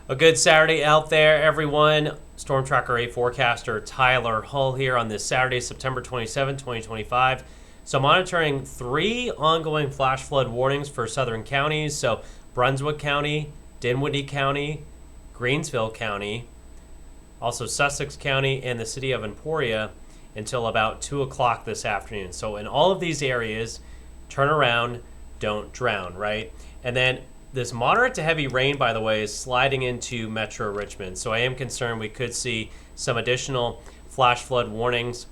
A good Saturday out there, everyone. Storm Tracker 8 forecaster Tyler Hull here on this Saturday, September 27, 2025. So monitoring 3 ongoing flash flood warnings for southern counties. So Brunswick County, Dinwiddie County, Greensville County, also Sussex County, and the city of Emporia until about 2 o'clock this afternoon. So in all of these areas, turn around, don't drown, right? And then this moderate to heavy rain, by the way, is sliding into Metro Richmond. So I am concerned we could see some additional flash flood warnings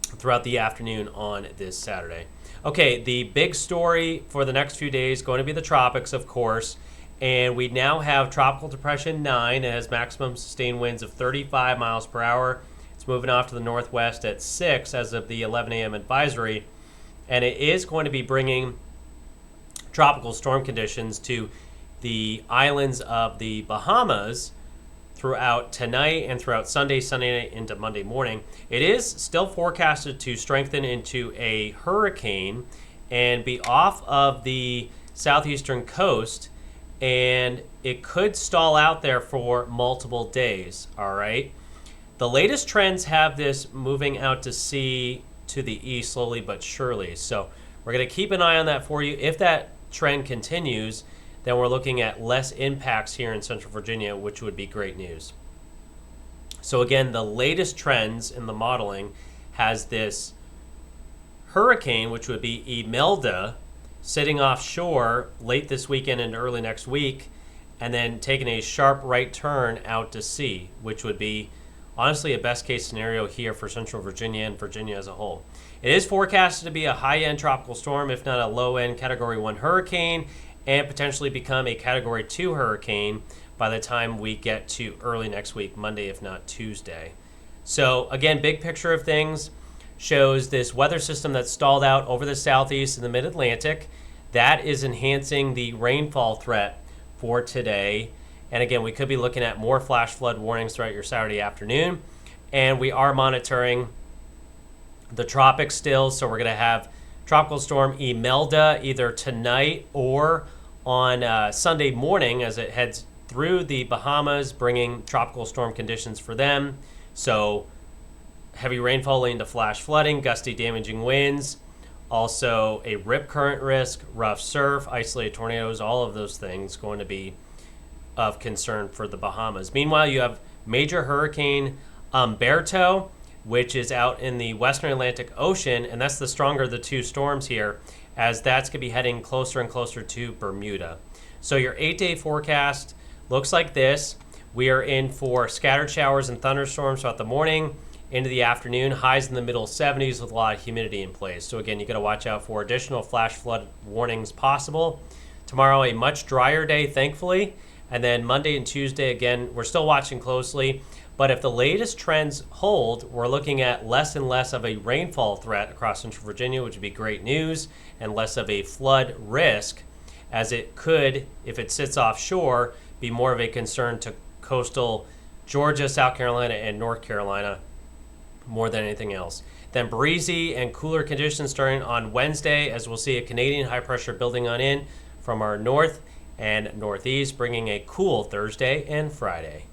throughout the afternoon on this Saturday. Okay, the big story for the next few days going to be the tropics, of course. And we now have Tropical Depression 9. It has maximum sustained winds of 35 miles per hour. It's moving off to the northwest at 6 as of the 11 a.m. advisory. And it is going to be bringing tropical storm conditions to the islands of the Bahamas throughout tonight and throughout Sunday night into Monday morning. It is still forecasted to strengthen into a hurricane and be off of the southeastern coast, and it could stall out there for multiple days, all right? The latest trends have this moving out to sea to the east slowly but surely. So we're going to keep an eye on that for you. If that trend continues, then we're looking at less impacts here in Central Virginia, which would be great news. So again, the latest trends in the modeling has this hurricane, which would be Imelda, sitting offshore late this weekend and early next week, and then taking a sharp right turn out to sea, which would be honestly a best case scenario here for Central Virginia and Virginia as a whole. It is forecasted to be a high-end tropical storm, if not a low-end Category 1 hurricane, and potentially become a Category 2 hurricane by the time we get to early next week, Monday if not Tuesday. So again, big picture of things shows this weather system that's stalled out over the southeast and the mid-Atlantic. That is enhancing the rainfall threat for today. And again, we could be looking at more flash flood warnings throughout your Saturday afternoon. And we are monitoring the tropics still. So we're going to have Tropical Storm Imelda either tonight or on Sunday morning as it heads through the Bahamas, bringing tropical storm conditions for them. So heavy rainfall leading to flash flooding, gusty damaging winds, also a rip current risk, rough surf, isolated tornadoes, all of those things going to be of concern for the Bahamas. Meanwhile, you have major hurricane Umberto, which is out in the western Atlantic Ocean, and that's the stronger of the two storms here, as that's going to be heading closer and closer to Bermuda. So your 8-day forecast looks like this. We are in for scattered showers and thunderstorms throughout the morning into the afternoon, highs in the middle 70s with a lot of humidity in place. So again, you got to watch out for additional flash flood warnings possible. Tomorrow, a much drier day, thankfully. And then Monday and Tuesday, again, we're still watching closely. But if the latest trends hold, we're looking at less and less of a rainfall threat across Central Virginia, which would be great news, and less of a flood risk, as it could, if it sits offshore, be more of a concern to coastal Georgia, South Carolina, and North Carolina more than anything else. Then breezy and cooler conditions starting on Wednesday, as we'll see a Canadian high pressure building on in from our north and northeast, bringing a cool Thursday and Friday.